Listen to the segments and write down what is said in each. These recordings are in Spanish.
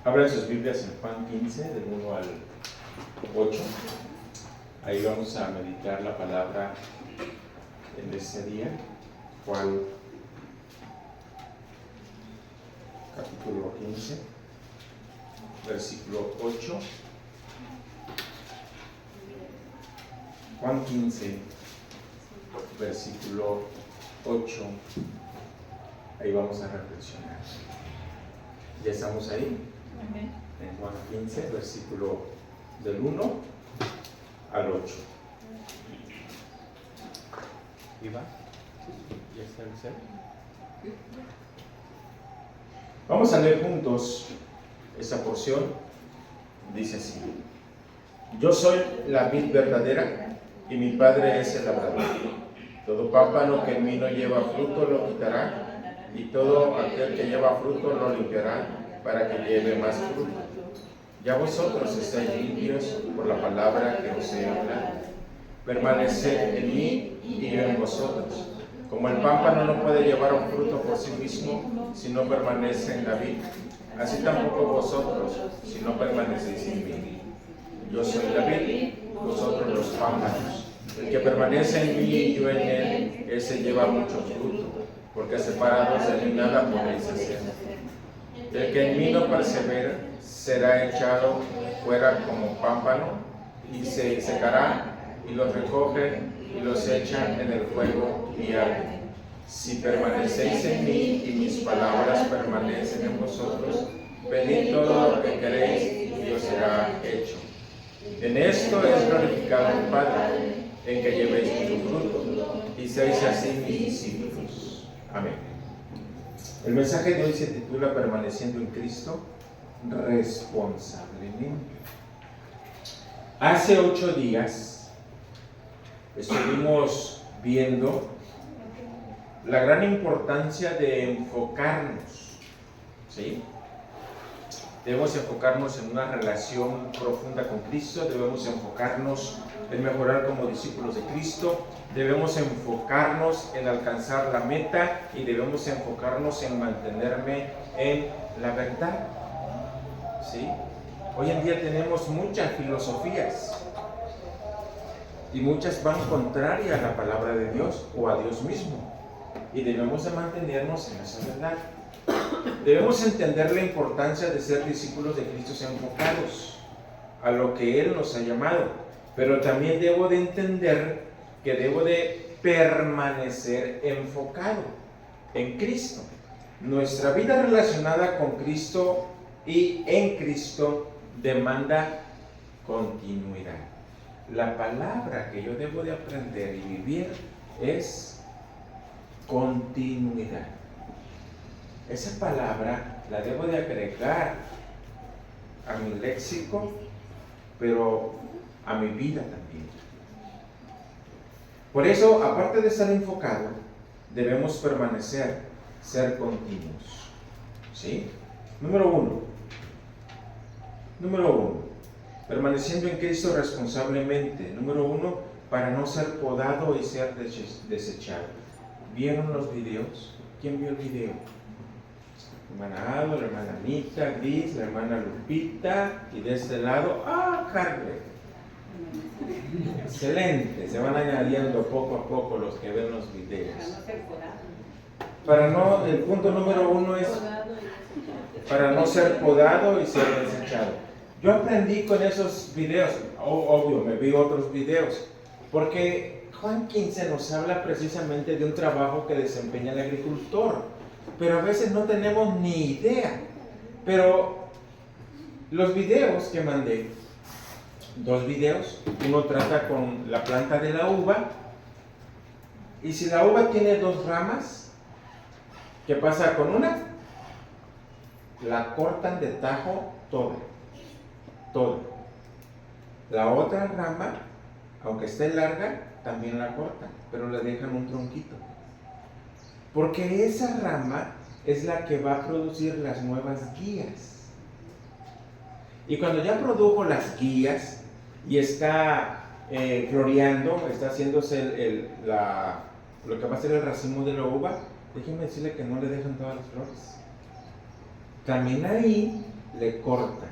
Abran sus Biblias en Juan 15, del 1 al 8. Ahí vamos a meditar la palabra en este día. Juan capítulo 15, versículo 8. Juan 15, versículo 8. Ahí vamos a reflexionar. ¿Ya estamos ahí? En Juan 15, versículo del 1 al 8. ¿Iba? ¿Ya está el cel? Vamos a leer juntos esta porción. Dice así: Yo soy la vid verdadera y mi Padre es el labrador. Todo pámpano que en mí no lleva fruto lo quitará, y todo aquel que lleva fruto lo limpiará, para que lleve más fruto. Ya vosotros estáis limpios por la palabra que os he hablado. Permaneced en mí y yo en vosotros. Como el pámpano no puede llevar un fruto por sí mismo si no permanece en la vid, así tampoco vosotros si no permanecéis en mí. Yo soy la vid, vosotros los pámpanos. El que permanece en mí y yo en él, ese lleva mucho fruto, porque separados de mí nada podéis hacer. El que en mí no persevera será echado fuera como pámpano y se secará, y los recogen y los echan en el fuego y arden. Si permanecéis en mí y mis palabras permanecen en vosotros, pedid todo lo que queréis y os será hecho. En esto es glorificado mi Padre, en que llevéis mucho fruto y seáis así mis discípulos. Amén. El mensaje de hoy se titula Permaneciendo en Cristo responsablemente. Hace 8 días estuvimos viendo la gran importancia de enfocarnos, ¿sí? Debemos enfocarnos en una relación profunda con Cristo, debemos enfocarnos en mejorar como discípulos de Cristo, debemos enfocarnos en alcanzar la meta y debemos enfocarnos en mantenerme en la verdad, ¿sí? Hoy en día tenemos muchas filosofías y muchas van contrarias a la palabra de Dios o a Dios mismo, y debemos de mantenernos en esa verdad. Debemos entender la importancia de ser discípulos de Cristo enfocados a lo que Él nos ha llamado, pero también debo de entender que debo de permanecer enfocado en Cristo. Nuestra vida relacionada con Cristo y en Cristo demanda continuidad. La palabra que yo debo de aprender y vivir es continuidad. Esa palabra la debo de agregar a mi léxico, pero a mi vida también. Por eso, aparte de estar enfocado, debemos permanecer, ser continuos. ¿Sí? Número uno, permaneciendo en Cristo responsablemente. Número 1, para no ser podado y ser desechado. ¿Vieron los videos? ¿Quién vio el video? La hermana Ado, la hermana Anita, Gris, la hermana Lupita, y de este lado, Carmen. Excelente, se van añadiendo poco a poco los que ven los videos. El punto número 1 es para no ser podado y ser desechado. Yo aprendí con esos videos, obvio, me vi otros videos, porque Juan 15 nos habla precisamente de un trabajo que desempeña el agricultor, pero a veces no tenemos ni idea. Pero los videos que mandé, 2 videos, uno trata con la planta de la uva, y si la uva tiene 2 ramas, ¿qué pasa con una? La cortan de tajo todo. La otra rama, aunque esté larga, también la cortan, pero le dejan un tronquito. Porque esa rama es la que va a producir las nuevas guías. Y cuando ya produjo las guías y está floreando, está haciéndose lo que va a ser el racimo de la uva, déjenme decirle que no le dejan todas las flores. También ahí le corta.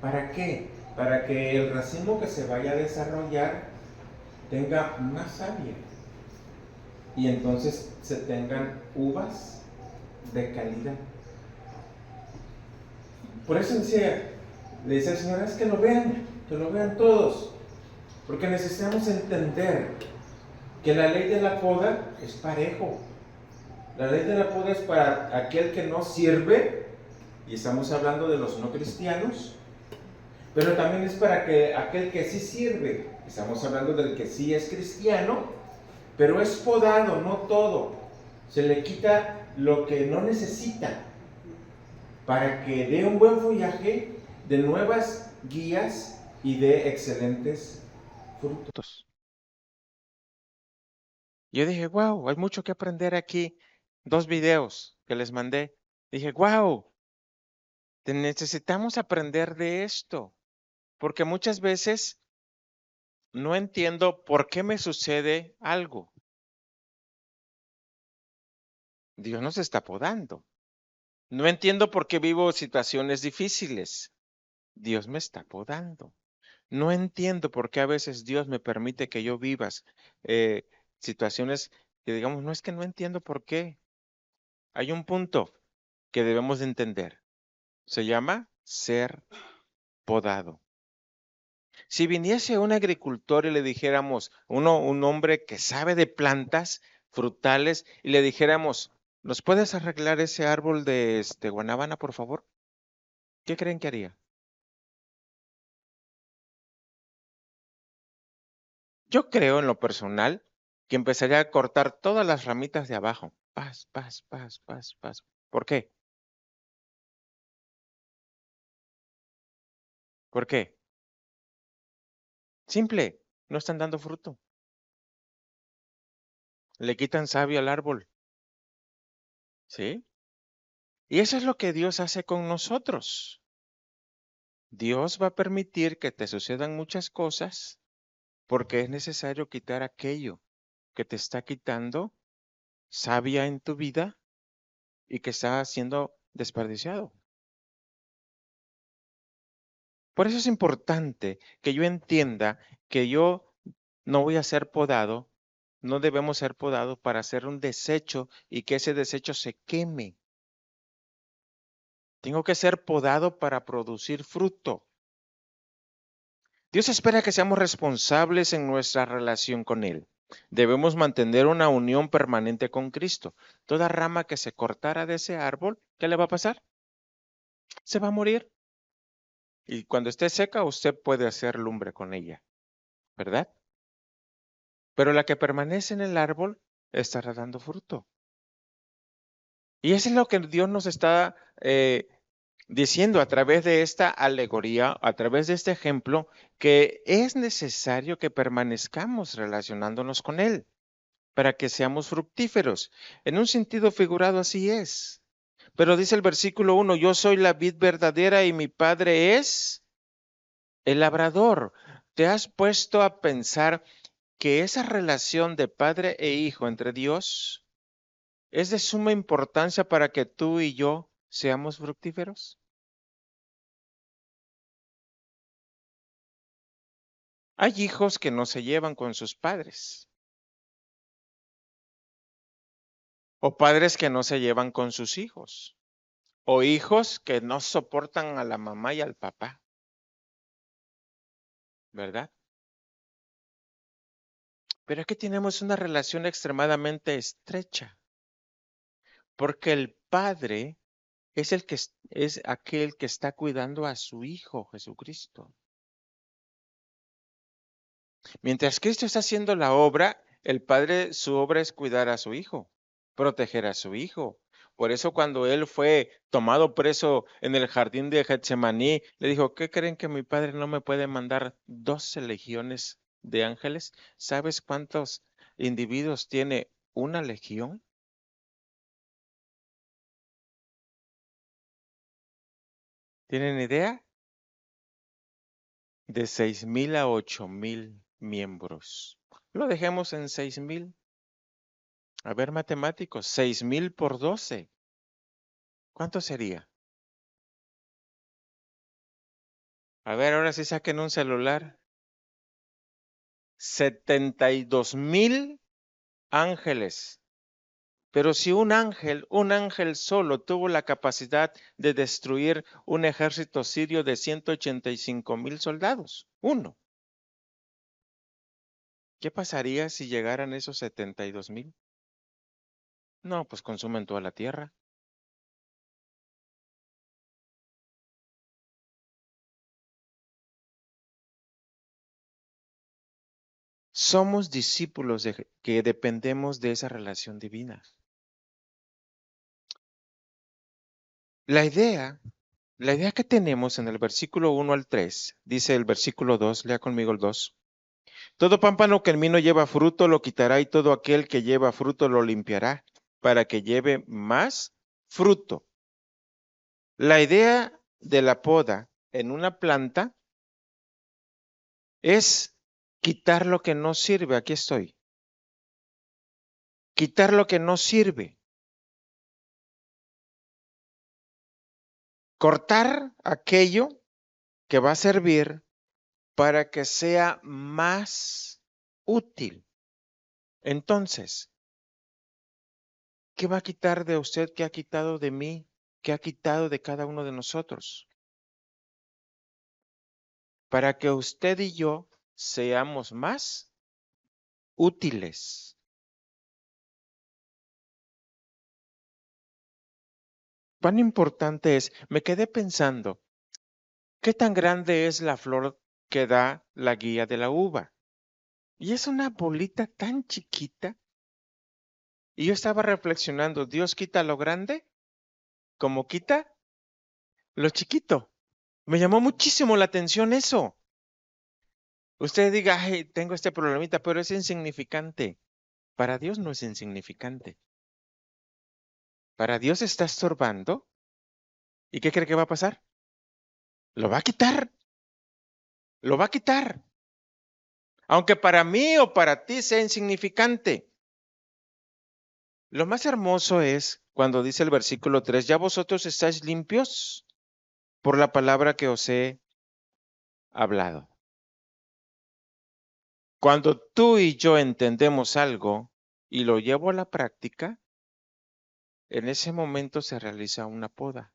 ¿Para qué? Para que el racimo que se vaya a desarrollar tenga más savia y entonces se tengan uvas de calidad. Por eso le dice al Señor, es que lo vean todos, porque necesitamos entender que la ley de la poda es parejo. La ley de la poda es para aquel que no sirve, y estamos hablando de los no cristianos, pero también es para aquel que sí sirve, estamos hablando del que sí es cristiano, pero es podado, no todo. Se le quita lo que no necesita para que dé un buen follaje, de nuevas guías y de excelentes frutos. Yo dije, wow, hay mucho que aprender aquí. 2 videos que les mandé. Dije, wow, necesitamos aprender de esto, porque muchas veces no entiendo por qué me sucede algo. Dios nos está podando. No entiendo por qué vivo situaciones difíciles. Dios me está podando. No entiendo por qué a veces Dios me permite que yo vivas situaciones que digamos, no es que no entiendo por qué. Hay un punto que debemos de entender. Se llama ser podado. Si viniese un agricultor y le dijéramos, un hombre que sabe de plantas frutales, y le dijéramos, ¿nos puedes arreglar ese árbol de guanábana, por favor? ¿Qué creen que haría? Yo creo en lo personal que empezaría a cortar todas las ramitas de abajo. Paz, paz, paz, paz, paz. ¿Por qué? ¿Por qué? Simple, no están dando fruto. Le quitan savia al árbol. ¿Sí? Y eso es lo que Dios hace con nosotros. Dios va a permitir que te sucedan muchas cosas porque es necesario quitar aquello que te está quitando savia en tu vida y que está siendo desperdiciado. Por eso es importante que yo entienda que yo no voy a ser podado, no debemos ser podados para hacer un desecho y que ese desecho se queme. Tengo que ser podado para producir fruto. Dios espera que seamos responsables en nuestra relación con Él. Debemos mantener una unión permanente con Cristo. Toda rama que se cortara de ese árbol, ¿qué le va a pasar? Se va a morir. Y cuando esté seca, usted puede hacer lumbre con ella, ¿verdad? Pero la que permanece en el árbol estará dando fruto. Y eso es lo que Dios nos está diciendo a través de esta alegoría, a través de este ejemplo, que es necesario que permanezcamos relacionándonos con Él para que seamos fructíferos. En un sentido figurado así es. Pero dice el versículo 1, yo soy la vid verdadera y mi padre es el labrador. ¿Te has puesto a pensar que esa relación de padre e hijo entre Dios es de suma importancia para que tú y yo seamos fructíferos? Hay hijos que no se llevan con sus padres, o padres que no se llevan con sus hijos, o hijos que no soportan a la mamá y al papá, ¿verdad? Pero aquí tenemos una relación extremadamente estrecha, porque el padre es es aquel que está cuidando a su hijo Jesucristo. Mientras Cristo está haciendo la obra, el padre, su obra es cuidar a su hijo, proteger a su hijo. Por eso cuando él fue tomado preso en el jardín de Getsemaní, le dijo, ¿qué creen que mi padre no me puede mandar 12 legiones de ángeles? ¿Sabes cuántos individuos tiene una legión? ¿Tienen idea? De 6,000 a 8,000 miembros. Lo dejemos en 6,000. A ver, matemáticos, 6,000 por 12. ¿Cuánto sería? A ver, ahora sí saquen un celular. 72,000 ángeles. Pero si un ángel solo tuvo la capacidad de destruir un ejército sirio de 185,000 soldados, uno, ¿qué pasaría si llegaran esos 72,000? No, pues consumen toda la tierra. Somos discípulos que dependemos de esa relación divina. La idea que tenemos en el versículo 1 al 3, dice el versículo 2, lea conmigo el 2. Todo pámpano que en mí no lleva fruto lo quitará y todo aquel que lleva fruto lo limpiará para que lleve más fruto. La idea de la poda en una planta es quitar lo que no sirve. Aquí estoy. Quitar lo que no sirve. Cortar aquello que va a servir para que sea más útil. Entonces, ¿qué va a quitar de usted? ¿Qué ha quitado de mí? ¿Qué ha quitado de cada uno de nosotros? Para que usted y yo seamos más útiles. ¿Cuán importante es? Me quedé pensando, ¿qué tan grande es la flor que da la guía de la uva? Y es una bolita tan chiquita. Y yo estaba reflexionando, ¿Dios quita lo grande como quita lo chiquito? Me llamó muchísimo la atención eso. Usted diga, ay, tengo este problemita, pero es insignificante. Para Dios no es insignificante. Para Dios está estorbando. ¿Y qué cree que va a pasar? Lo va a quitar. Lo va a quitar. Aunque para mí o para ti sea insignificante. Lo más hermoso es cuando dice el versículo 3, ya vosotros estáis limpios por la palabra que os he hablado. Cuando tú y yo entendemos algo y lo llevo a la práctica, en ese momento se realiza una poda.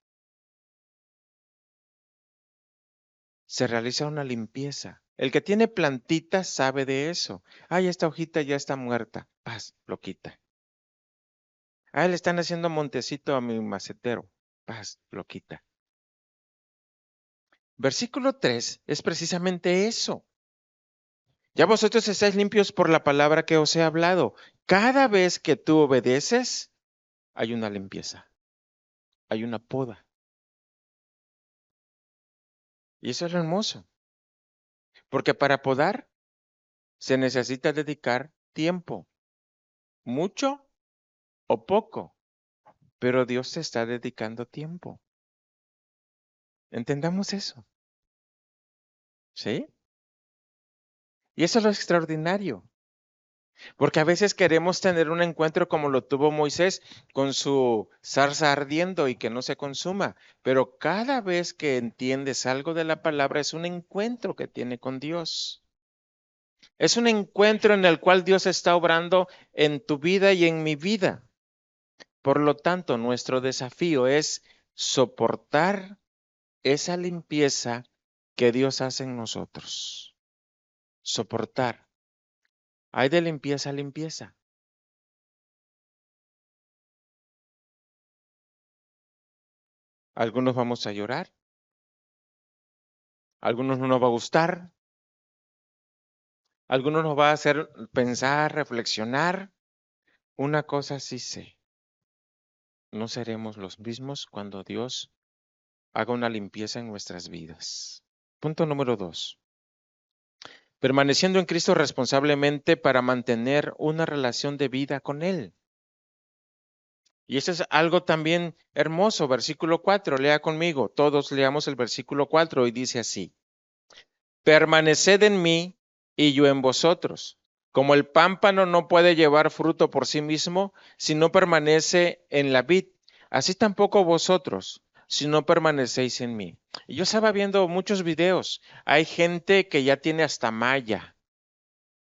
Se realiza una limpieza. El que tiene plantitas sabe de eso. Ay, esta hojita ya está muerta. Paz, lo quita. Ah, le están haciendo montecito a mi macetero. Paz, lo quita. Versículo 3 es precisamente eso. Ya vosotros estáis limpios por la palabra que os he hablado. Cada vez que tú obedeces, hay una limpieza, hay una poda. Y eso es lo hermoso. Porque para podar se necesita dedicar tiempo, mucho o poco, pero Dios te está dedicando tiempo. Entendamos eso. ¿Sí? Y eso es lo extraordinario. Porque a veces queremos tener un encuentro como lo tuvo Moisés con su zarza ardiendo y que no se consuma. Pero cada vez que entiendes algo de la palabra es un encuentro que tiene con Dios. Es un encuentro en el cual Dios está obrando en tu vida y en mi vida. Por lo tanto, nuestro desafío es soportar esa limpieza que Dios hace en nosotros. Soportar. Hay de limpieza a limpieza. Algunos vamos a llorar, algunos no nos va a gustar, algunos nos va a hacer pensar, reflexionar. Una cosa sí sé, no seremos los mismos cuando Dios haga una limpieza en nuestras vidas. Punto número 2. Permaneciendo en Cristo responsablemente para mantener una relación de vida con Él. Y eso es algo también hermoso. Versículo 4, lea conmigo. Todos leamos el versículo 4 y dice así. Permaneced en mí y yo en vosotros. Como el pámpano no puede llevar fruto por sí mismo si no permanece en la vid, así tampoco vosotros si no permanecéis en mí. Y yo estaba viendo muchos videos. Hay gente que ya tiene hasta malla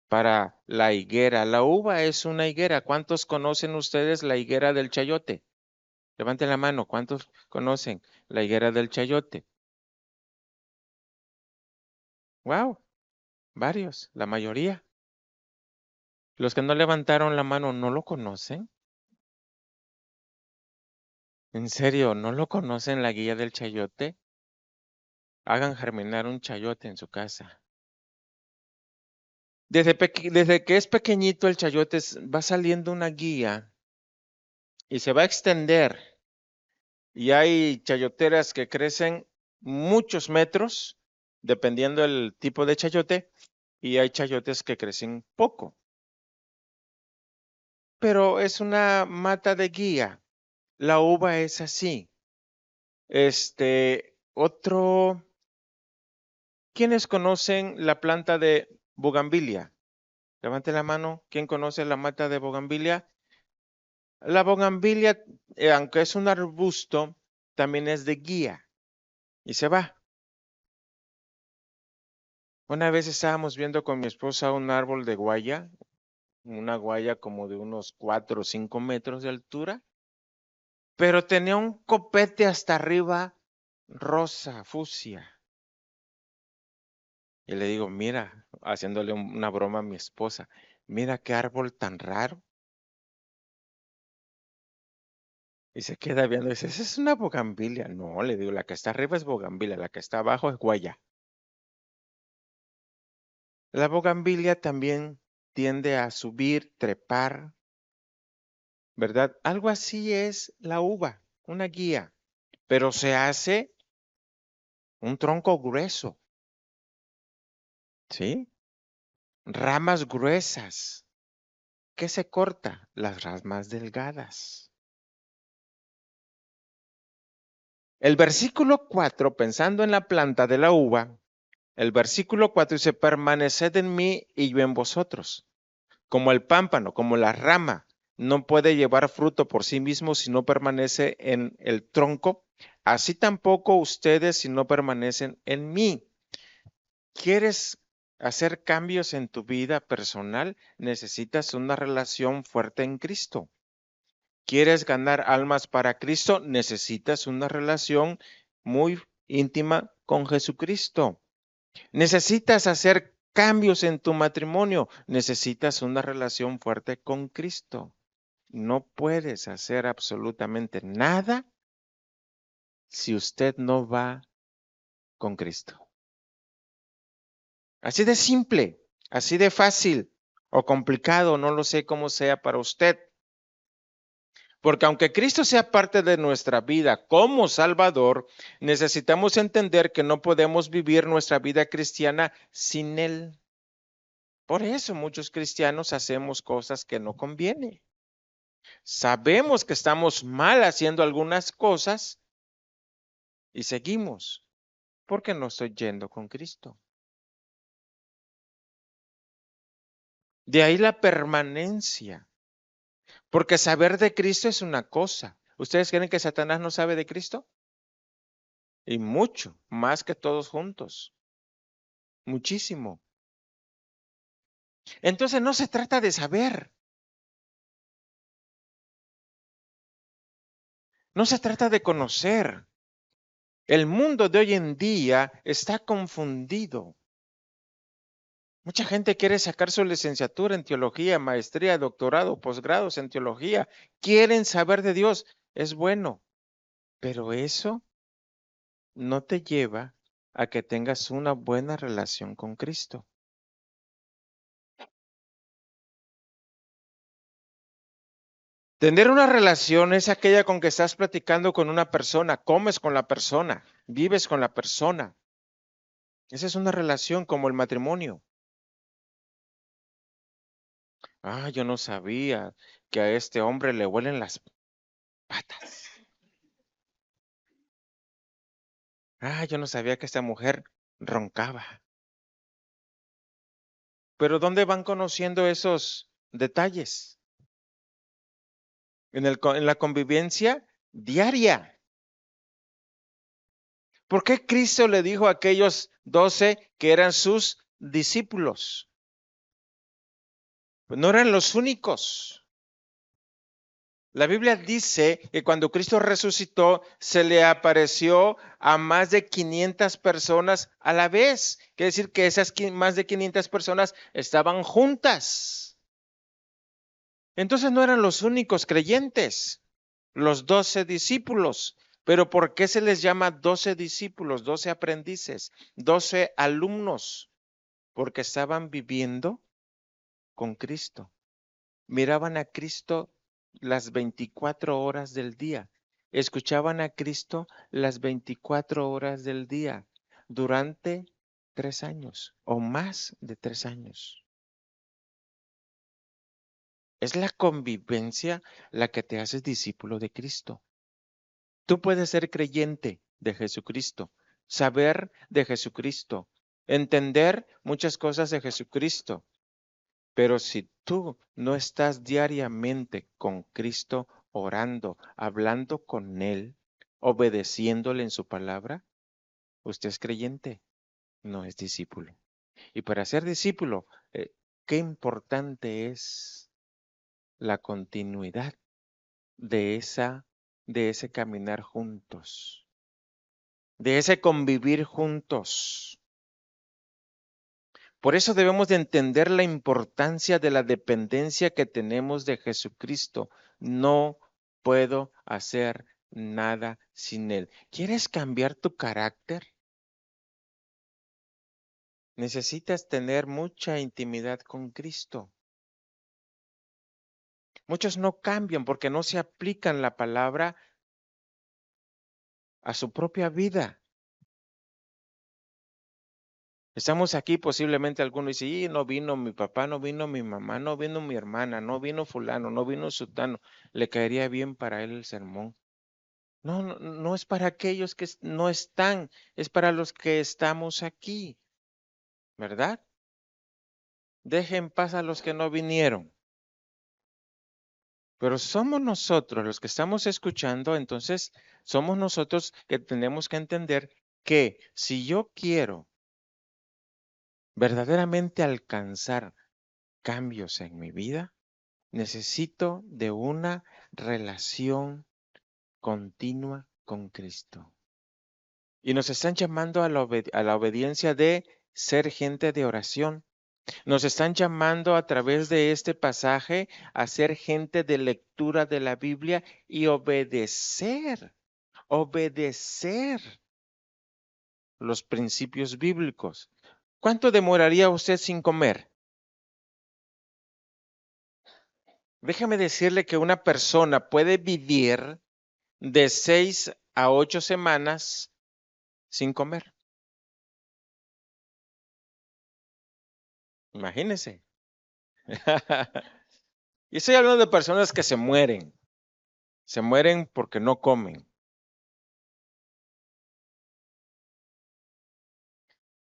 para la higuera. La uva es una higuera. ¿Cuántos conocen ustedes la higuera del chayote? Levanten la mano. ¿Cuántos conocen la higuera del chayote? Wow, varios, la mayoría. Los que no levantaron la mano no lo conocen. ¿En serio, no lo conocen la guía del chayote? Hagan germinar un chayote en su casa. Desde que es pequeñito el chayote va saliendo una guía y se va a extender. Y hay chayoteras que crecen muchos metros, dependiendo del tipo de chayote, y hay chayotes que crecen poco. Pero es una mata de guía. La uva es así. Otro, ¿quiénes conocen la planta de bugambilia? Levante la mano. ¿Quién conoce la mata de bugambilia? La bugambilia, aunque es un arbusto, también es de guía y se va. Una vez estábamos viendo con mi esposa un árbol de guaya, una guaya como de unos 4 o 5 metros de altura, pero tenía un copete hasta arriba rosa, fucsia. Y le digo, mira, haciéndole una broma a mi esposa, mira qué árbol tan raro. Y se queda viendo y dice, esa es una bugambilia. No, le digo, la que está arriba es bugambilia, la que está abajo es guaya. La bugambilia también tiende a subir, trepar, ¿verdad? Algo así es la uva, una guía, pero se hace un tronco grueso, ¿sí? Ramas gruesas. ¿Qué se corta? Las ramas delgadas. El versículo 4, pensando en la planta de la uva, el versículo 4 dice, permaneced en mí y yo en vosotros. Como el pámpano, como la rama, no puede llevar fruto por sí mismo si no permanece en el tronco, así tampoco ustedes si no permanecen en mí. ¿Quieres hacer cambios en tu vida personal? Necesitas una relación fuerte en Cristo. ¿Quieres ganar almas para Cristo? Necesitas una relación muy íntima con Jesucristo. Necesitas hacer cambios en tu matrimonio. Necesitas una relación fuerte con Cristo. No puedes hacer absolutamente nada si usted no va con Cristo. Así de simple, así de fácil o complicado, no lo sé cómo sea para usted. Porque aunque Cristo sea parte de nuestra vida como Salvador, necesitamos entender que no podemos vivir nuestra vida cristiana sin Él. Por eso muchos cristianos hacemos cosas que no convienen. Sabemos que estamos mal haciendo algunas cosas y seguimos porque no estoy yendo con Cristo. De ahí la permanencia, porque saber de Cristo es una cosa. ¿Ustedes creen que Satanás no sabe de Cristo? Y mucho, más que todos juntos, muchísimo. Entonces no se trata de saber, no se trata de conocer. El mundo de hoy en día está confundido. Mucha gente quiere sacar su licenciatura en teología, maestría, doctorado, posgrados en teología. Quieren saber de Dios. Es bueno, pero eso no te lleva a que tengas una buena relación con Cristo. Tener una relación es aquella con que estás platicando con una persona, comes con la persona, vives con la persona. Esa es una relación como el matrimonio. Ah, yo no sabía que a este hombre le huelen las patas. Ah, yo no sabía que esta mujer roncaba. Pero ¿dónde van conociendo esos detalles? En la convivencia diaria. ¿Por qué Cristo le dijo a aquellos 12 que eran sus discípulos? Pues no eran los únicos. La Biblia dice que cuando Cristo resucitó, se le apareció a más de 500 personas a la vez. Quiere decir que esas más de 500 personas estaban juntas. Entonces no eran los únicos creyentes, los 12 discípulos. Pero ¿por qué se les llama 12 discípulos, 12 aprendices, 12 alumnos? Porque estaban viviendo con Cristo. Miraban a Cristo las 24 horas del día. Escuchaban a Cristo las 24 horas del día durante 3 años o más de 3 años. Es la convivencia la que te hace discípulo de Cristo. Tú puedes ser creyente de Jesucristo, saber de Jesucristo, entender muchas cosas de Jesucristo, pero si tú no estás diariamente con Cristo, orando, hablando con Él, obedeciéndole en su palabra, usted es creyente, no es discípulo. Y para ser discípulo, qué importante es la continuidad de ese caminar juntos, de ese convivir juntos. Por eso debemos de entender la importancia de la dependencia que tenemos de Jesucristo. No puedo hacer nada sin Él. ¿Quieres cambiar tu carácter? Necesitas tener mucha intimidad con Cristo. Muchos no cambian porque no se aplican la palabra a su propia vida. Estamos aquí, posiblemente alguno dice, "Y no vino mi papá, no vino mi mamá, no vino mi hermana, no vino fulano, no vino sutano, le caería bien para él el sermón". No, no, no es para aquellos que no están, es para los que estamos aquí, ¿verdad? Deje en paz a los que no vinieron. Pero somos nosotros los que estamos escuchando, entonces somos nosotros que tenemos que entender que si yo quiero verdaderamente alcanzar cambios en mi vida, necesito de una relación continua con Cristo. Y nos están llamando a la obediencia de ser gente de oración. Nos están llamando a través de este pasaje a ser gente de lectura de la Biblia y obedecer los principios bíblicos. ¿Cuánto demoraría usted sin comer? Déjame decirle que una persona puede vivir de 6 a 8 semanas sin comer. Imagínese. Y estoy hablando de personas que se mueren. Se mueren porque no comen.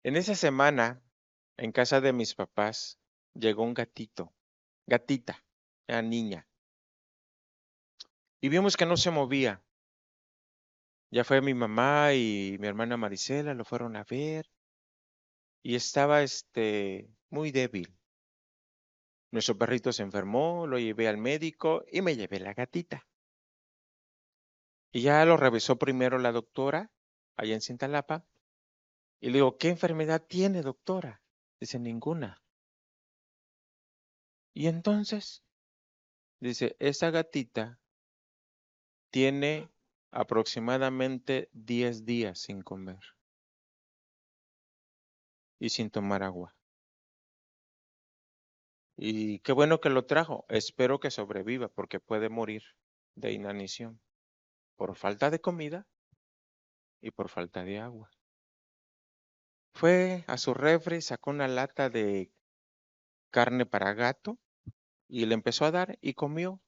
En esa semana, en casa de mis papás, llegó un gatita, era niña. Y vimos que no se movía. Ya fue mi mamá y mi hermana Marisela, lo fueron a ver. Y estaba muy débil. Nuestro perrito se enfermó, lo llevé al médico y me llevé la gatita. Y ya lo revisó primero la doctora, allá en Cintalapa. Y le digo, ¿qué enfermedad tiene, doctora? Dice, ninguna. Y entonces, dice, esa gatita tiene aproximadamente 10 días sin comer y sin tomar agua. Y qué bueno que lo trajo. Espero que sobreviva porque puede morir de inanición por falta de comida y por falta de agua. Fue a su refri, sacó una lata de carne para gato y le empezó a dar y comió.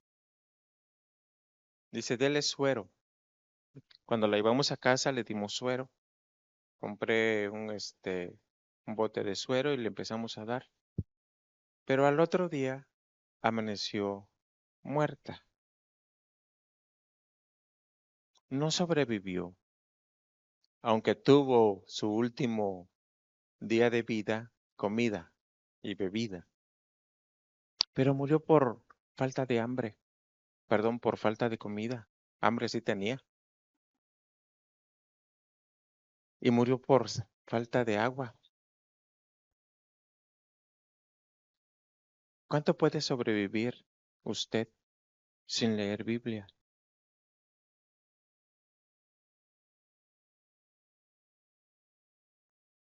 Dice, dele suero. Cuando la llevamos a casa le dimos suero. Compré un bote de suero y le empezamos a dar. Pero al otro día amaneció muerta. No sobrevivió aunque tuvo su último día de vida, comida y bebida, pero murió por falta de hambre, perdón, por falta de comida. Hambre sí tenía. Y murió por falta de agua. ¿Cuánto puede sobrevivir usted sin leer Biblia?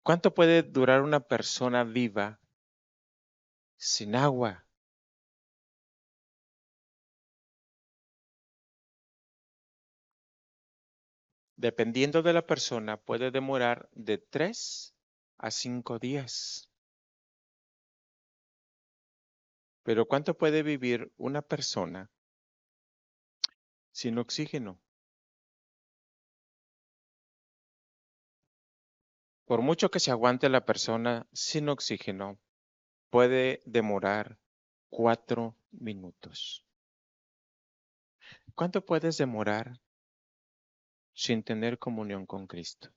¿Cuánto puede durar una persona viva sin agua? Dependiendo de la persona, puede demorar de 3 a 5 días. Pero ¿cuánto puede vivir una persona sin oxígeno? Por mucho que se aguante la persona sin oxígeno, puede demorar 4 minutos. ¿Cuánto puedes demorar sin tener comunión con Cristo?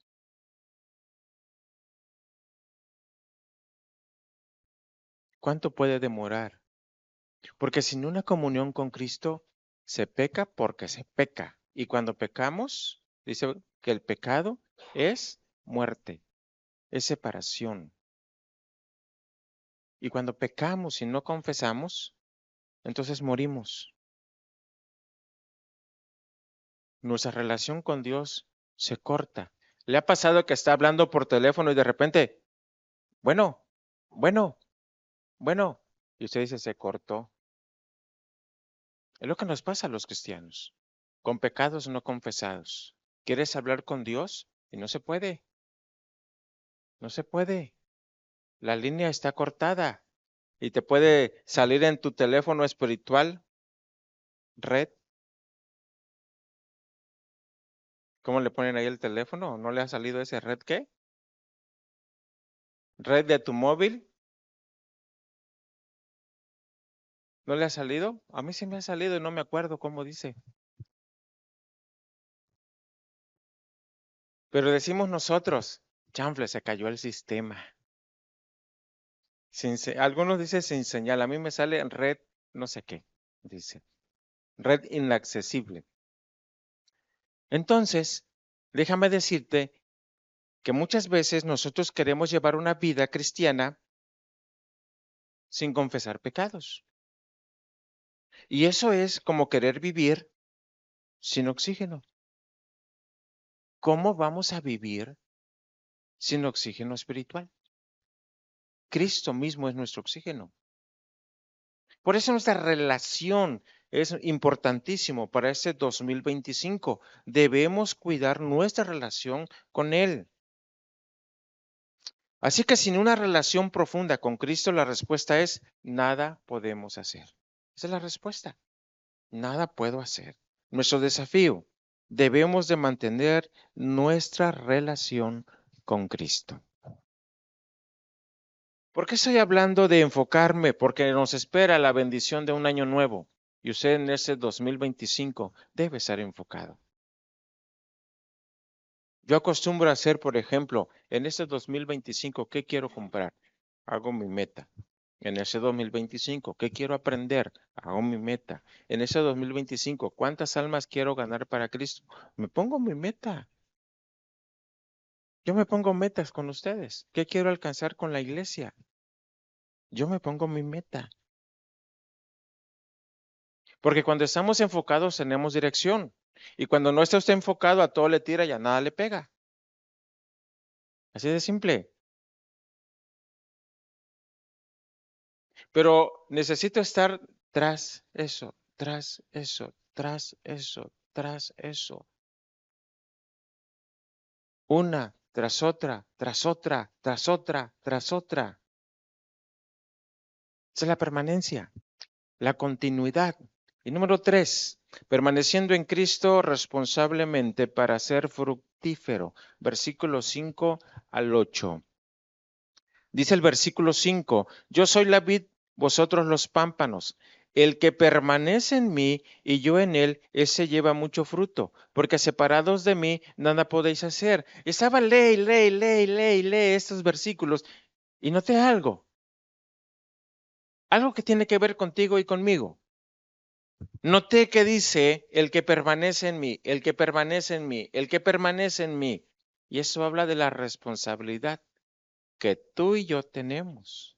¿Cuánto puede demorar? Porque sin una comunión con Cristo se peca porque se peca. Y cuando pecamos, dice que el pecado es muerte, es separación. Y cuando pecamos y no confesamos, entonces morimos. Nuestra relación con Dios se corta. ¿Le ha pasado que está hablando por teléfono y de repente, bueno, bueno, bueno? Y usted dice, se cortó. Es lo que nos pasa a los cristianos, con pecados no confesados. ¿Quieres hablar con Dios? Y no se puede, no se puede. La línea está cortada y te puede salir en tu teléfono espiritual, red. ¿Cómo le ponen ahí el teléfono? ¿No le ha salido ese red qué? ¿Red de tu móvil? ¿No le ha salido? A mí sí me ha salido y no me acuerdo cómo dice. Pero decimos nosotros, chanfle, se cayó el sistema. Algunos dicen sin señal, a mí me sale en red no sé qué, dice. Red inaccesible. Entonces, déjame decirte que muchas veces nosotros queremos llevar una vida cristiana sin confesar pecados. Y eso es como querer vivir sin oxígeno. ¿Cómo vamos a vivir sin oxígeno espiritual? Cristo mismo es nuestro oxígeno. Por eso nuestra relación es importantísimo para este 2025. Debemos cuidar nuestra relación con Él. Así que sin una relación profunda con Cristo, la respuesta es nada podemos hacer. Esa es la respuesta. Nada puedo hacer. Nuestro desafío, debemos de mantener nuestra relación con Cristo. ¿Por qué estoy hablando de enfocarme? Porque nos espera la bendición de un año nuevo y usted en ese 2025 debe estar enfocado. Yo acostumbro a hacer, por ejemplo, en este 2025, ¿qué quiero comprar? Hago mi meta. En ese 2025, ¿qué quiero aprender? Hago mi meta. En ese 2025, ¿cuántas almas quiero ganar para Cristo? Me pongo mi meta. Yo me pongo metas con ustedes. ¿Qué quiero alcanzar con la iglesia? Yo me pongo mi meta. Porque cuando estamos enfocados tenemos dirección. Y cuando no está usted enfocado, a todo le tira y a nada le pega. Así de simple. Pero necesito estar tras eso, tras eso, tras eso, tras eso. Una tras otra, tras otra, tras otra, tras otra. Esa es la permanencia, la continuidad. Y número 3, permaneciendo en Cristo responsablemente para ser fructífero. Versículo 5 al 8. Dice el versículo 5, yo soy la vid, vosotros los pámpanos. El que permanece en mí y yo en él, ese lleva mucho fruto, porque separados de mí nada podéis hacer. Estaba lee estos versículos y noté algo que tiene que ver contigo y conmigo. Noté que dice, el que permanece en mí, el que permanece en mí, el que permanece en mí. Y eso habla de la responsabilidad que tú y yo tenemos.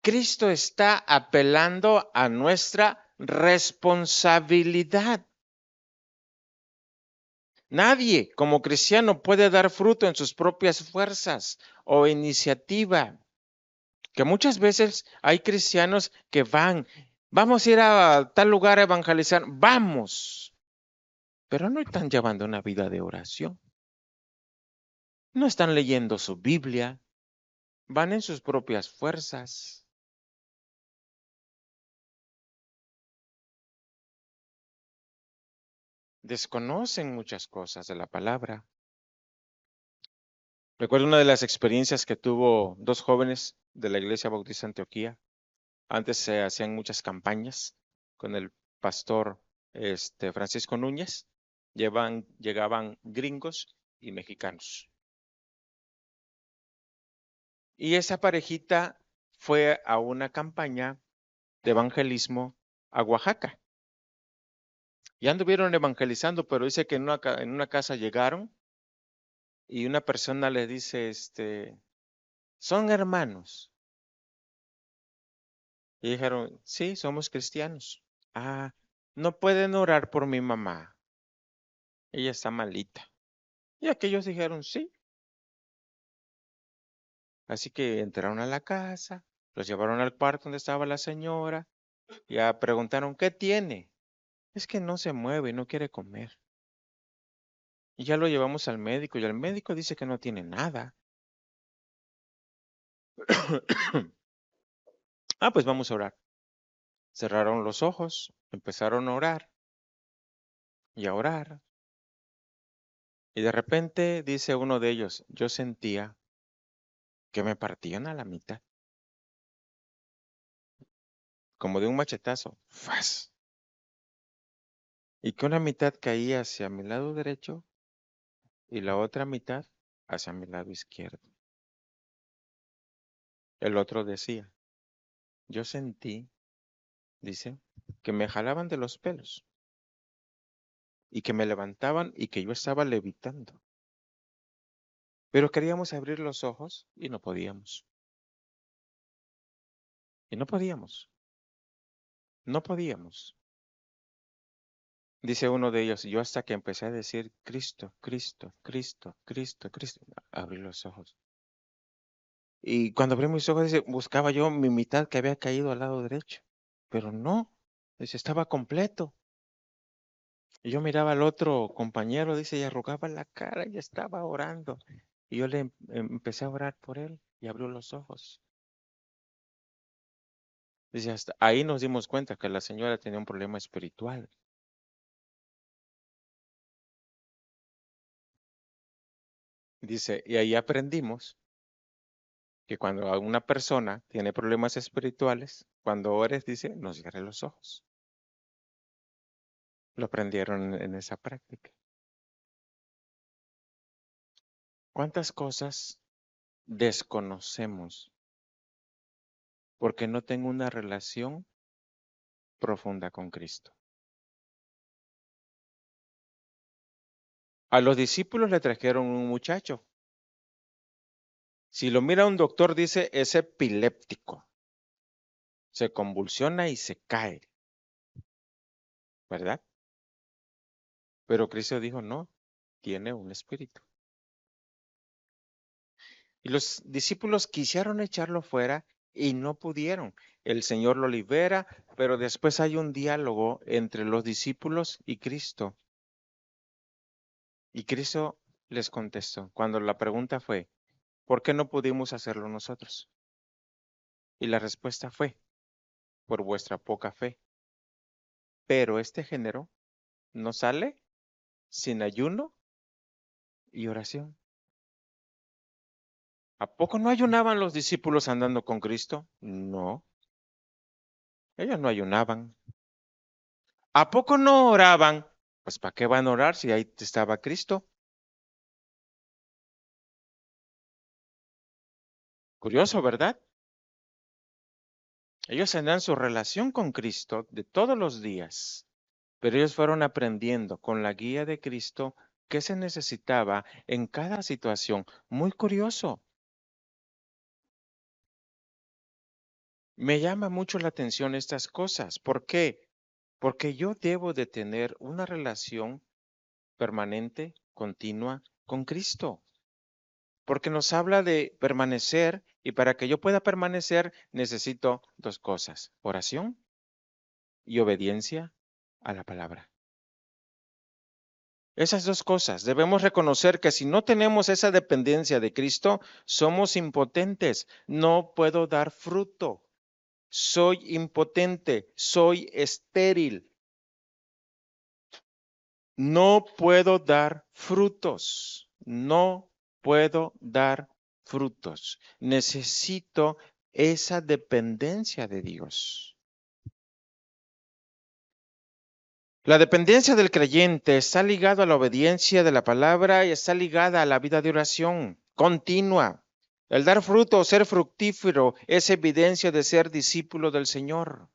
Cristo está apelando a nuestra responsabilidad. Nadie como cristiano puede dar fruto en sus propias fuerzas o iniciativa. Que muchas veces hay cristianos que vamos a ir a tal lugar a evangelizar, vamos, pero no están llevando una vida de oración. No están leyendo su Biblia, van en sus propias fuerzas. Desconocen muchas cosas de la palabra. Recuerdo una de las experiencias que tuvo dos jóvenes de la Iglesia Bautista Antioquía. Antes se hacían muchas campañas con el pastor Francisco Núñez. Llegaban gringos y mexicanos. Y esa parejita fue a una campaña de evangelismo a Oaxaca. Ya anduvieron evangelizando, pero dice que en una casa llegaron y una persona le dice, son hermanos. Y dijeron, sí, somos cristianos. Ah, no pueden orar por mi mamá. Ella está malita. Y aquellos dijeron, sí. Así que entraron a la casa, los llevaron al cuarto donde estaba la señora. Ya preguntaron, ¿qué tiene? Es que no se mueve, no quiere comer. Y ya lo llevamos al médico y el médico dice que no tiene nada. Ah, pues vamos a orar. Cerraron los ojos, empezaron a orar y a orar. Y de repente dice uno de ellos, yo sentía que me partían a la mitad, como de un machetazo. ¡Fas! Y que una mitad caía hacia mi lado derecho y la otra mitad hacia mi lado izquierdo. El otro decía, yo sentí, dice, que me jalaban de los pelos y que me levantaban y que yo estaba levitando. Pero queríamos abrir los ojos y no podíamos. Y no podíamos. No podíamos. Dice uno de ellos, yo hasta que empecé a decir, Cristo, Cristo, Cristo, Cristo, Cristo, abrí los ojos. Y cuando abrí mis ojos, dice, buscaba yo mi mitad que había caído al lado derecho. Pero no, dice, estaba completo. Y yo miraba al otro compañero, dice, y arrugaba la cara y estaba orando. Y yo empecé a orar por él y abrió los ojos. Dice, hasta ahí nos dimos cuenta que la señora tenía un problema espiritual. Dice, y ahí aprendimos que cuando una persona tiene problemas espirituales, cuando ores, dice, no cierre los ojos. Lo aprendieron en esa práctica. ¿Cuántas cosas desconocemos porque no tengo una relación profunda con Cristo? A los discípulos le trajeron un muchacho. Si lo mira un doctor, dice, es epiléptico. Se convulsiona y se cae, ¿verdad? Pero Cristo dijo, no, tiene un espíritu. Y los discípulos quisieron echarlo fuera y no pudieron. El Señor lo libera, pero después hay un diálogo entre los discípulos y Cristo. Y Cristo les contestó cuando la pregunta fue, ¿por qué no pudimos hacerlo nosotros? Y la respuesta fue, por vuestra poca fe. Pero este género no sale sin ayuno y oración. ¿A poco no ayunaban los discípulos andando con Cristo? No, ellos no ayunaban. ¿A poco no oraban? Pues ¿para qué van a orar si ahí estaba Cristo? Curioso, ¿verdad? Ellos tenían su relación con Cristo de todos los días, pero ellos fueron aprendiendo con la guía de Cristo qué se necesitaba en cada situación. Muy curioso. Me llama mucho la atención estas cosas. ¿Por qué? Porque yo debo de tener una relación permanente, continua con Cristo. Porque nos habla de permanecer y para que yo pueda permanecer necesito dos cosas, oración y obediencia a la palabra. Esas dos cosas. Debemos reconocer que si no tenemos esa dependencia de Cristo, somos impotentes. No puedo dar fruto. Soy impotente. Soy estéril. No puedo dar frutos. No puedo dar frutos. Necesito esa dependencia de Dios. La dependencia del creyente está ligada a la obediencia de la palabra y está ligada a la vida de oración continua. El dar fruto o ser fructífero es evidencia de ser discípulo del Señor.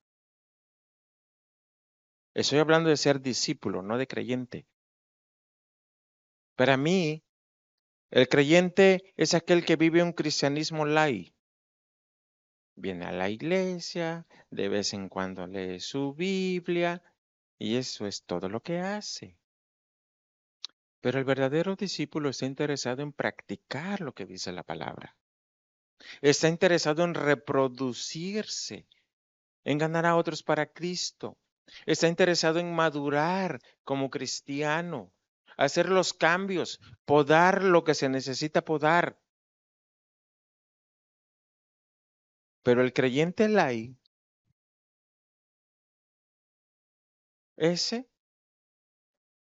Estoy hablando de ser discípulo, no de creyente. Para mí, el creyente es aquel que vive un cristianismo light. Viene a la iglesia, de vez en cuando lee su Biblia y eso es todo lo que hace. Pero el verdadero discípulo está interesado en practicar lo que dice la palabra. Está interesado en reproducirse, en ganar a otros para Cristo. Está interesado en madurar como cristiano, hacer los cambios, podar lo que se necesita podar. Pero el creyente light, ese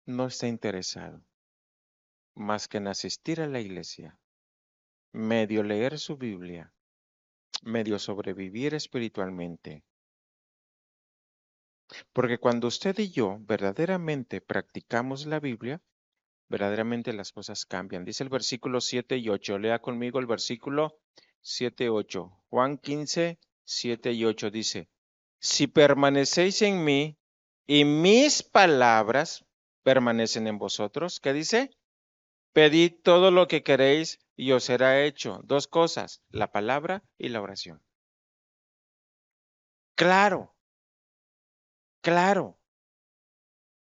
no está interesado más que en asistir a la iglesia, medio leer su Biblia, medio sobrevivir espiritualmente. Porque cuando usted y yo verdaderamente practicamos la Biblia, verdaderamente las cosas cambian. Dice el versículo 7 y 8. Lea conmigo el versículo 7 y 8. Juan 15, 7 y 8 dice, si permanecéis en mí y mis palabras permanecen en vosotros, ¿qué dice? Pedid todo lo que queréis y os será hecho. Dos cosas, la palabra y la oración. Claro, claro.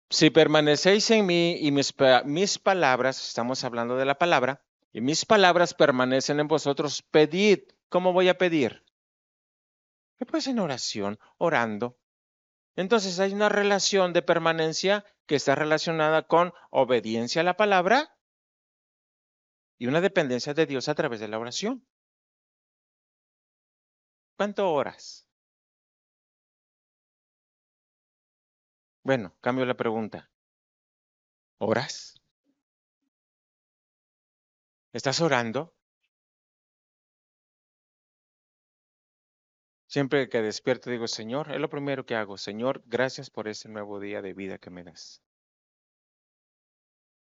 Si permanecéis en mí y mis palabras, estamos hablando de la palabra, y mis palabras permanecen en vosotros, pedid. ¿Cómo voy a pedir? Pues en oración, orando. Entonces hay una relación de permanencia que está relacionada con obediencia a la palabra y una dependencia de Dios a través de la oración. ¿Cuánto oras? Bueno, cambio la pregunta. ¿Oras? ¿Estás orando? Siempre que despierto digo, Señor, es lo primero que hago. Señor, gracias por este nuevo día de vida que me das.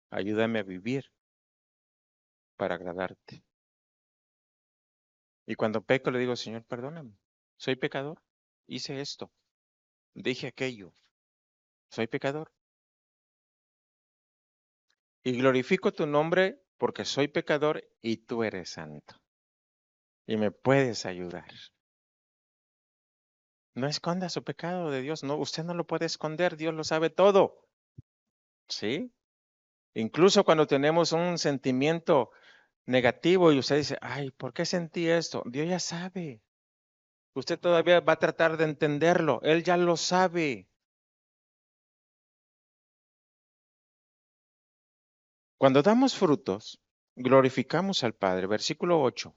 Ayúdame a vivir para agradarte. Y cuando peco le digo, Señor, perdóname. Soy pecador. Hice esto. Dije aquello. Soy pecador. Y glorifico tu nombre porque soy pecador y tú eres santo. Y me puedes ayudar. No esconda su pecado de Dios. No, usted no lo puede esconder. Dios lo sabe todo. ¿Sí? Incluso cuando tenemos un sentimiento negativo y usted dice, ay, ¿por qué sentí esto? Dios ya sabe. Usted todavía va a tratar de entenderlo. Él ya lo sabe. Cuando damos frutos, glorificamos al Padre. Versículo 8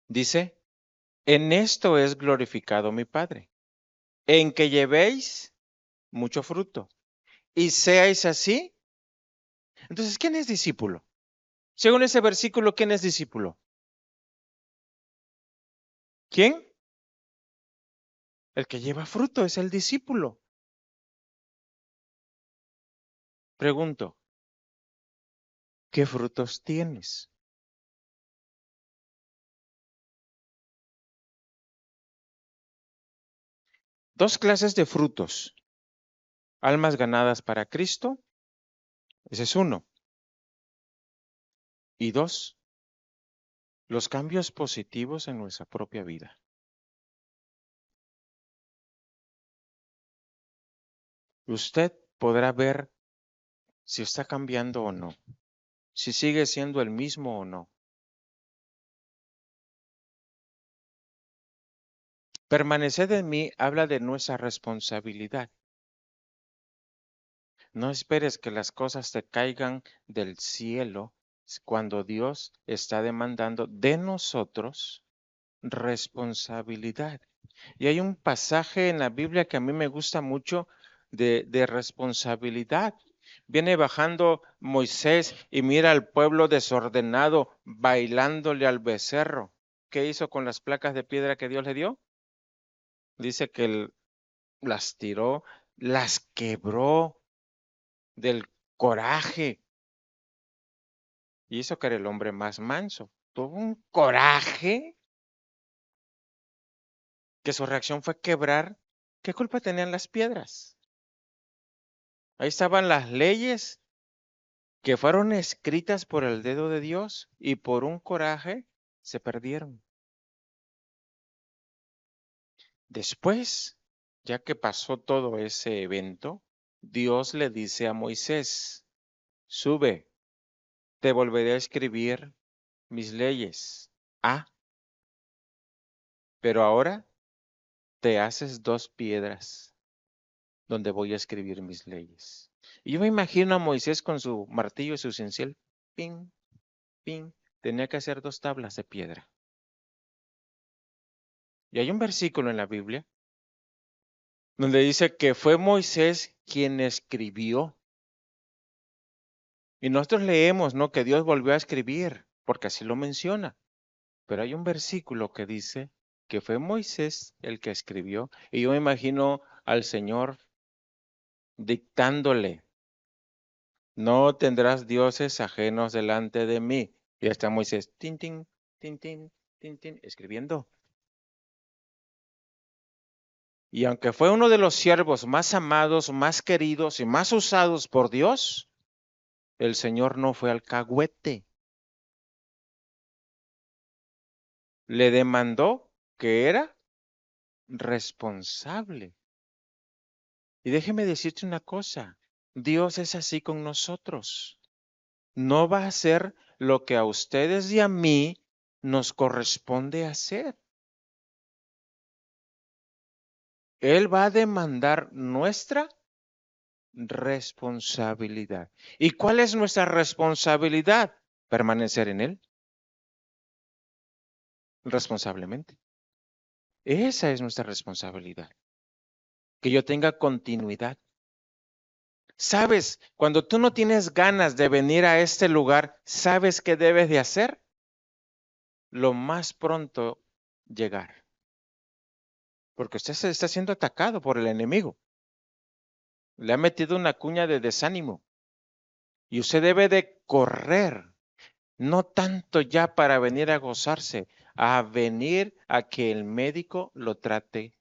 dice, en esto es glorificado mi Padre, en que llevéis mucho fruto y seáis así. Entonces, ¿quién es discípulo? Según ese versículo, ¿quién es discípulo? ¿Quién? El que lleva fruto es el discípulo. Pregunto, ¿qué frutos tienes? Dos clases de frutos. Almas ganadas para Cristo, ese es uno. Y dos, los cambios positivos en nuestra propia vida. Usted podrá ver si está cambiando o no, si sigue siendo el mismo o no. Permaneced en mí habla de nuestra responsabilidad. No esperes que las cosas te caigan del cielo cuando Dios está demandando de nosotros responsabilidad. Y hay un pasaje en la Biblia que a mí me gusta mucho de responsabilidad. Viene bajando Moisés y mira al pueblo desordenado bailándole al becerro. ¿Qué hizo con las placas de piedra que Dios le dio? Dice que las tiró, las quebró del coraje. Y hizo que era el hombre más manso. Tuvo un coraje que su reacción fue quebrar. ¿Qué culpa tenían las piedras? Ahí estaban las leyes que fueron escritas por el dedo de Dios y por un coraje se perdieron. Después, ya que pasó todo ese evento, Dios le dice a Moisés, sube, te volveré a escribir mis leyes. Ah, pero ahora te haces dos piedras donde voy a escribir mis leyes. Y yo me imagino a Moisés con su martillo y su cincel, ping, ping, tenía que hacer dos tablas de piedra. Y hay un versículo en la Biblia donde dice que fue Moisés quien escribió. Y nosotros leemos, ¿no? Que Dios volvió a escribir, porque así lo menciona. Pero hay un versículo que dice que fue Moisés el que escribió. Y yo me imagino al Señor dictándole, no tendrás dioses ajenos delante de mí. Y está Moisés, tin, tin, tin, tin, tin, tin, escribiendo. Y aunque fue uno de los siervos más amados, más queridos y más usados por Dios, el Señor no fue alcahuete. Le demandó que era responsable. Y déjeme decirte una cosa, Dios es así con nosotros. No va a hacer lo que a ustedes y a mí nos corresponde hacer. Él va a demandar nuestra responsabilidad. ¿Y cuál es nuestra responsabilidad? Permanecer en Él responsablemente. Esa es nuestra responsabilidad. Que yo tenga continuidad. Sabes, cuando tú no tienes ganas de venir a este lugar, ¿sabes qué debes de hacer? Lo más pronto llegar. Porque usted se está siendo atacado por el enemigo. Le ha metido una cuña de desánimo. Y usted debe de correr. No tanto ya para venir a gozarse, a venir a que el médico lo trate.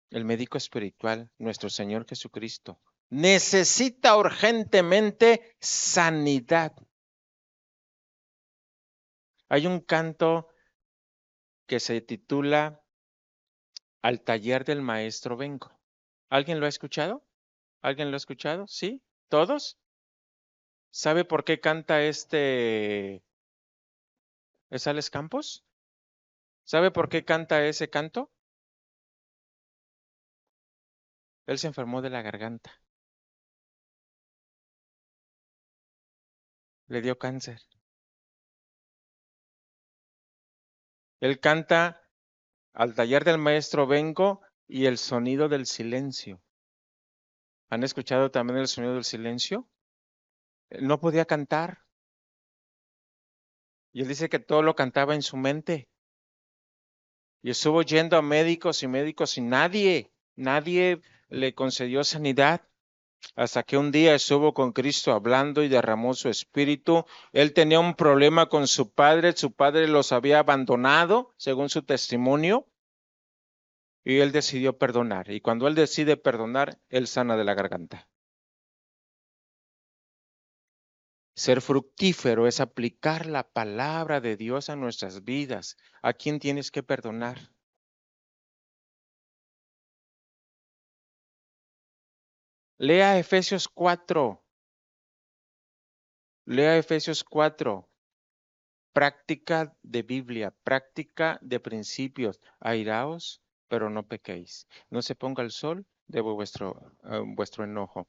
El médico espiritual, nuestro Señor Jesucristo, necesita urgentemente sanidad. Hay un canto que se titula Al taller del maestro vengo. ¿Alguien lo ha escuchado? ¿Alguien lo ha escuchado? ¿Sí? ¿Todos? ¿Sabe por qué canta es Alex Campos? ¿Sabe por qué canta ese canto? Él se enfermó de la garganta. Le dio cáncer. Él canta Al taller del maestro vengo y el sonido del silencio. ¿Han escuchado también el sonido del silencio? Él no podía cantar. Y él dice que todo lo cantaba en su mente. Y estuvo yendo a médicos y nadie le concedió sanidad. Hasta que un día estuvo con Cristo hablando y derramó su espíritu. Él tenía un problema con su padre los había abandonado, según su testimonio, y él decidió perdonar. Y cuando él decide perdonar, él sana de la garganta. Ser fructífero es aplicar la palabra de Dios a nuestras vidas. ¿A quién tienes que perdonar? Lea Efesios 4. Lea Efesios 4. Práctica de Biblia, práctica de principios. Airaos, pero no pequéis. No se ponga el sol de vuestro enojo.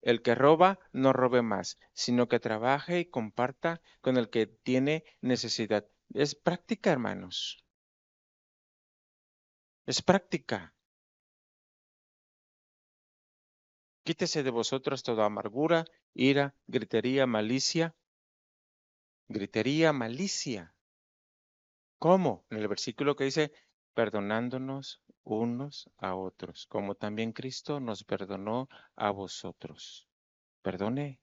El que roba, no robe más, sino que trabaje y comparta con el que tiene necesidad. Es práctica, hermanos. Es práctica. Quítese de vosotros toda amargura, ira, gritería, malicia. Gritería, malicia. ¿Cómo? En el versículo que dice, perdonándonos unos a otros, como también Cristo nos perdonó a vosotros. Perdone.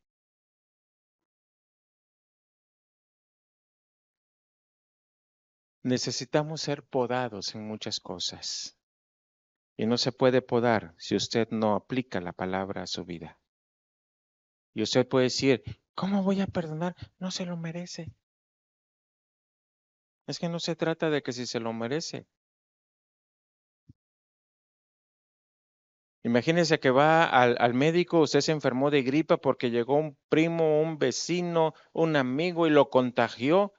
Necesitamos ser podados en muchas cosas. Y no se puede podar si usted no aplica la palabra a su vida. Y usted puede decir, ¿cómo voy a perdonar? No se lo merece. Es que no se trata de que si se lo merece. Imagínese que va al médico, usted se enfermó de gripa porque llegó un primo, un vecino, un amigo y lo contagió.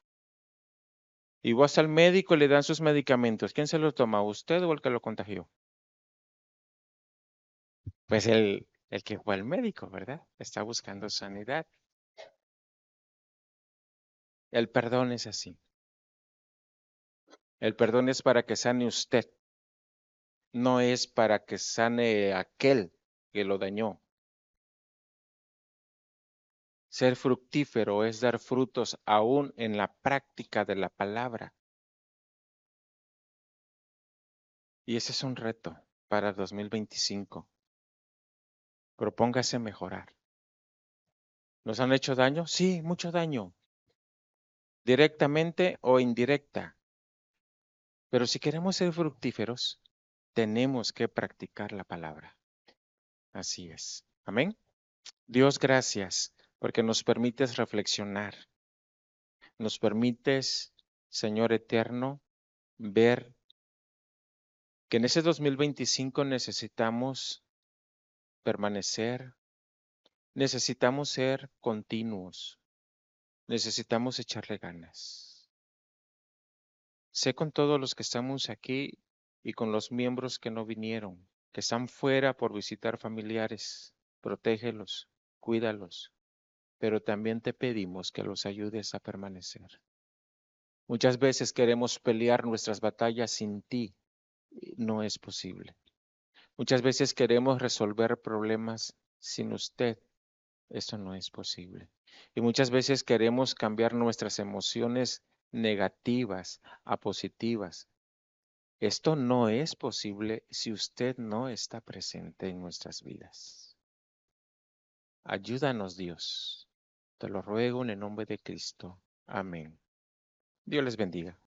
Y vas al médico y le dan sus medicamentos. ¿Quién se los toma? ¿Usted o el que lo contagió? Pues el que fue al médico, ¿verdad? Está buscando sanidad. El perdón es así. El perdón es para que sane usted. No es para que sane aquel que lo dañó. Ser fructífero es dar frutos aún en la práctica de la palabra. Y ese es un reto para 2025. Propóngase mejorar. ¿Nos han hecho daño? Sí, mucho daño, directamente o indirecta. Pero si queremos ser fructíferos, tenemos que practicar la palabra. Así es. Amén. Dios, gracias porque nos permites reflexionar. Nos permites, Señor eterno, ver que en ese 2025 necesitamos permanecer, necesitamos ser continuos, necesitamos echarle ganas. Sé con todos los que estamos aquí y con los miembros que no vinieron, que están fuera por visitar familiares. Protégelos, cuídalos, pero también te pedimos que los ayudes a permanecer. Muchas veces queremos pelear nuestras batallas sin ti. No es posible. Muchas veces queremos resolver problemas sin usted. Eso no es posible. Y muchas veces queremos cambiar nuestras emociones negativas a positivas. Esto no es posible si usted no está presente en nuestras vidas. Ayúdanos, Dios. Te lo ruego en el nombre de Cristo. Amén. Dios les bendiga.